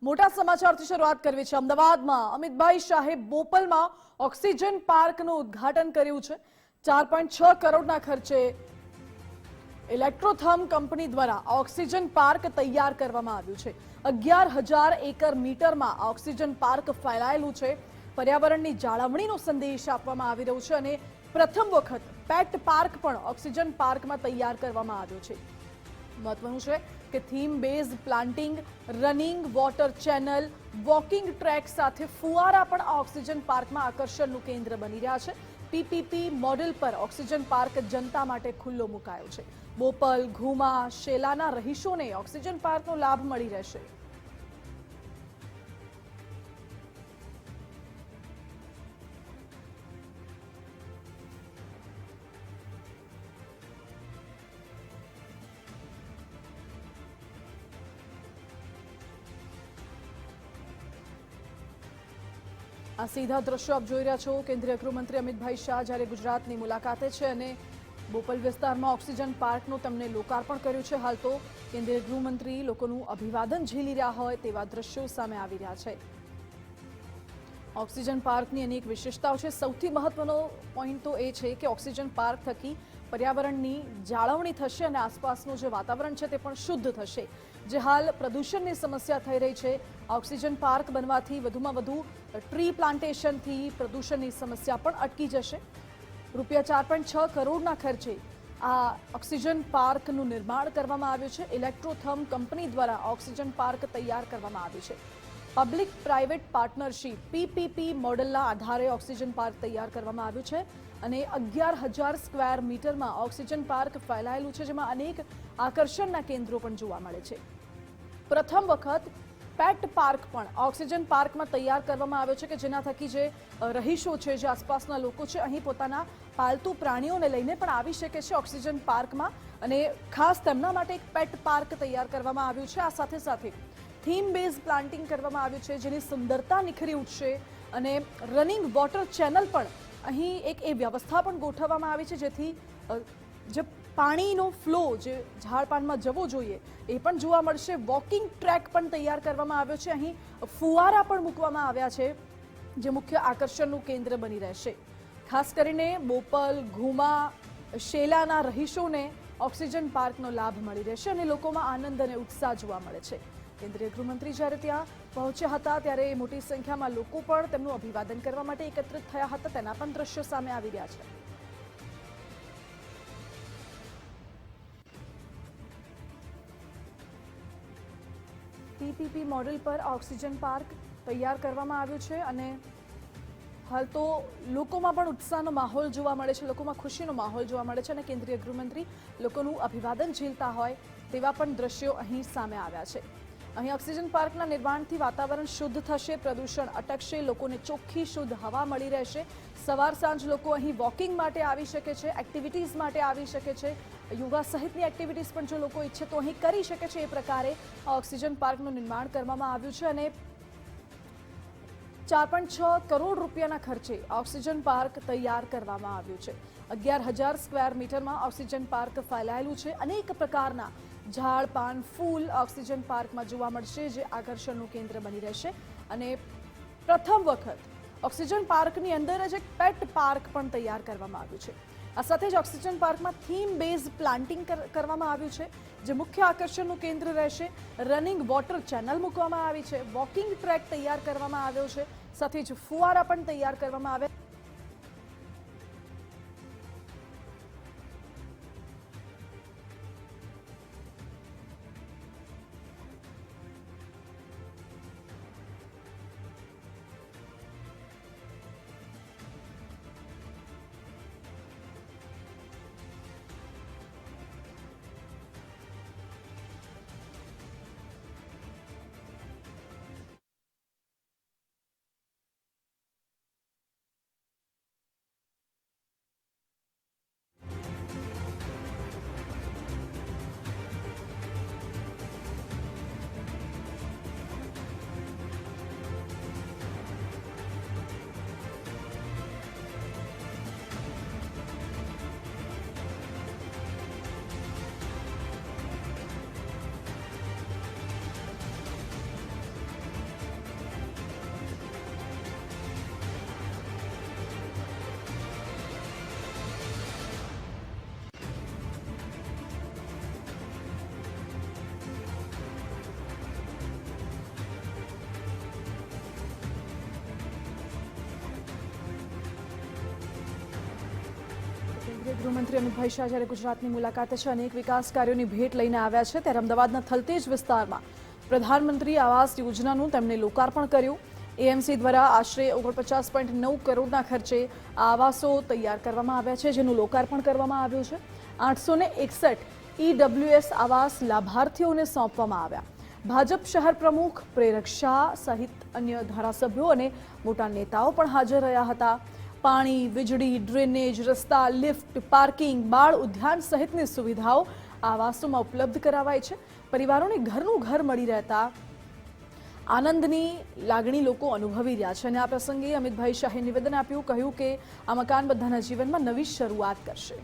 મોટા સમાચારથી શરૂઆત કરવી છે। અમદાવાદમાં અમિતભાઈ શાહે બોપલમાં ઓક્સિજન પાર્કનું ઉદ્ઘાટન કર્યું છે। 4.6 કરોડના ખર્ચે ઇલેક્ટ્રોથર્મ કંપની દ્વારા ઓક્સિજન પાર્ક તૈયાર કરવામાં આવ્યું છે। 11,000 એકર મીટરમાં ઓક્સિજન પાર્ક ફેલાયેલું છે। પર્યાવરણની જાળવણીનો સંદેશ આપવામાં આવી રહ્યો છે અને પ્રથમ વખત પેટ પાર્ક પણ ઓક્સિજન પાર્કમાં તૈયાર કરવામાં આવ્યો છે। મહત્વનું છે કે theme base planting, running water channel, walking track સાથે ફુવારા પણ આ ઓક્સિજન પાર્કમાં આકર્ષણનું કેન્દ્ર બની રહ્યા છે। પીપીપી મોડેલ પર ઓક્સિજન પાર્ક જનતા માટે ખુલ્લો મુકાયો છે। બોપલ, ઘુમા, શેલાના રહીશોને ઓક્સિજન પાર્કનો લાભ મળી રહેશે। આ સીધા દ્રશ્યો આપ જોઈ રહ્યા છો। કેન્દ્રીય ગૃહમંત્રી અમિતભાઈ શાહ જ્યારે ગુજરાતની મુલાકાતે છે અને બોપલ વિસ્તારમાં ઓક્સિજન પાર્કનું તેમણે લોકાર્પણ કર્યું છે। હાલ તો કેન્દ્રીય ગૃહમંત્રી લોકોનું અભિવાદન ઝીલી રહ્યા હોય તેવા દ્રશ્યો સામે આવી રહ્યા છે। ઓક્સિજન પાર્કની અનેક વિશેષતાઓ છે। સૌથી મહત્વનો પોઈન્ટ તો એ છે કે ઓક્સિજન પાર્ક થકી પર્યાવરણની જાળવણી થશે અને આસપાસનું જે વાતાવરણ છે તે પણ શુદ્ધ થશે। જે હાલ પ્રદૂષણની સમસ્યા થઈ રહી છે, ઓક્સિજન પાર્ક બનવાથી વધુમાં વધુ ટ્રી પ્લાન્ટેશનથી પ્રદૂષણની સમસ્યા પણ અટકી જશે। રૂપિયા 4.6 કરોડના ખર્ચે આ ઓક્સિજન પાર્કનું નિર્માણ કરવામાં આવ્યું છે। ઇલેક્ટ્રોથર્મ કંપની દ્વારા ઓક્સિજન પાર્ક તૈયાર કરવામાં આવ્યું છે। પબ્લિક પ્રાઇવેટ પાર્ટનરશિપ પીપીપી મોડેલના આધારે ઓક્સિજન પાર્ક તૈયાર કરવામાં આવ્યું છે અને 11,000 સ્ક્વેર મીટરમાં ઓક્સિજન પાર્ક ફેલાયેલું છે, જેમાં અનેક આકર્ષણના કેન્દ્રો પણ જોવા મળે છે। પ્રથમ વખત પેટ પાર્ક પણ ઓક્સિજન પાર્કમાં તૈયાર કરવામાં આવ્યો છે કે જેના થકી જે રહીશો છે, જે આસપાસના લોકો છે, અહીં પોતાના પાલતુ પ્રાણીઓને લઈને પણ આવી શકે છે ઓક્સિજન પાર્કમાં અને ખાસ તેમના માટે એક પેટ પાર્ક તૈયાર કરવામાં આવ્યું છે। આ સાથે સાથે થીમ બેઝ પ્લાન્ટિંગ કરવામાં આવ્યું છે જેની સુંદરતા નિખરી ઉઠશે અને રનિંગ વોટર ચેનલ પણ અહીં એક એ વ્યવસ્થા પણ ગોઠવવામાં આવી છે જેથી જે પાણીનો ફ્લો જે ઝાડપાનમાં જવો જોઈએ એ પણ જોવા મળશે। વોકિંગ ટ્રેક પણ તૈયાર કરવામાં આવ્યો છે। અહીં ફુવારા પણ મૂકવામાં આવ્યા છે જે મુખ્ય આકર્ષણનું કેન્દ્ર બની રહેશે। ખાસ કરીને બોપલ, ઘુમા, શેલાના રહીશોને ઓક્સિજન પાર્કનો લાભ મળી રહેશે અને લોકોમાં આનંદ અને ઉત્સાહ જોવા મળે છે। કેન્દ્રીય ગૃહમંત્રી જ્યારે ત્યાં પહોંચ્યા હતા ત્યારે મોટી સંખ્યામાં લોકો પણ તેમનું અભિવાદન કરવા માટે એકત્રિત થયા હતા। તેના પણ દ્રશ્યો સામે આવી રહ્યા છે। પીપીપી મોડેલ પર ઓક્સિજન પાર્ક તૈયાર કરવામાં આવ્યું છે અને હાલ તો લોકોમાં પણ ઉત્સાહનો માહોલ જોવા મળે છે, લોકોમાં ખુશીનો માહોલ જોવા મળે છે અને કેન્દ્રીય ગૃહમંત્રી લોકોનું અભિવાદન ઝીલતા હોય તેવા પણ દ્રશ્યો અહીં સામે આવ્યા છે। અહીં ઓક્સિજન પાર્કના નિર્માણથી વાતાવરણ શુદ્ધ થશે, પ્રદૂષણ અટકશે, લોકોને ચોખ્ખી શુદ્ધ હવા મળી રહેશે। સવાર સાંજ લોકો અહીં વોકિંગ માટે આવી શકે છે, એક્ટિવિટીઝ માટે આવી શકે છે, યોગા સહિતની એક્ટિવિટીઝ પણ જો લોકો ઈચ્છે તો અહીં કરી શકે છે। એ પ્રકારે આ ઓક્સિજન પાર્કનું નિર્માણ કરવામાં આવ્યું છે અને 4.6 કરોડ રૂપિયાના ખર્ચે ઓક્સિજન પાર્ક તૈયાર કરવામાં આવ્યું છે। 11,000 સ્ક્વેર મીટરમાં ઓક્સિજન પાર્ક ફેલાયેલું છે। અનેક પ્રકારના ઝાડ, પાન, ફૂલ ઓક્સિજન પાર્કમાં જોવા મળશે જે આકર્ષણનું કેન્દ્ર બની રહેશે અને પ્રથમ વખત ઓક્સિજન પાર્કની અંદર જ એક પેટ પાર્ક પણ તૈયાર કરવામાં આવ્યું છે। આ સાથે જ ઓક્સિજન પાર્કમાં થીમ બેઝ પ્લાન્ટિંગ કરવામાં આવ્યું છે જે મુખ્ય આકર્ષણનું કેન્દ્ર રહેશે। રનિંગ વોટર ચેનલ મૂકવામાં આવી છે, વોકિંગ ટ્રેક તૈયાર કરવામાં આવ્યો છે, સાથે જ ફુવારા પણ તૈયાર કરવામાં આવ્યા। કેન્દ્રીય ગૃહમંત્રી અમિતભાઈ શાહ જ્યારે ગુજરાતની મુલાકાતે છે, અનેક વિકાસ કાર્યોની ભેટ લઈને આવ્યા છે, ત્યારે અમદાવાદના થલતેજ વિસ્તારમાં પ્રધાનમંત્રી આવાસ યોજનાનું તેમણે લોકાર્પણ કર્યું. એએમસી દ્વારા આશરે 49.9 કરોડના ખર્ચે આ આવાસો તૈયાર કરવામાં આવ્યા છે, જેનું લોકાર્પણ કરવામાં આવ્યું છે. 861 EWS આવાસ લાભાર્થીઓને સોંપવામાં આવ્યા. ભાજપ શહેર પ્રમુખ પ્રેરક શાહ સહિત અન્ય ધારાસભ્યો અને મોટા નેતાઓ પણ હાજર રહ્યા હતા. પાણી, વીજળી, ડ્રેનેજ, રસ્તા, લિફ્ટ, પાર્કિંગ, બાળ ઉદ્યાન સહિતની સુવિધાઓ આવાસોમાં ઉપલબ્ધ કરાવાય છે. પરિવારોને ઘરનું ઘર મળી રહેતા આનંદની લાગણી લોકો અનુભવી રહ્યા છે. અને આ પ્રસંગે અમિતભાઈ શાહે નિવેદન આપ્યું, કહ્યું કે આ મકાન બધાના જીવનમાં નવી શરૂઆત કરશે.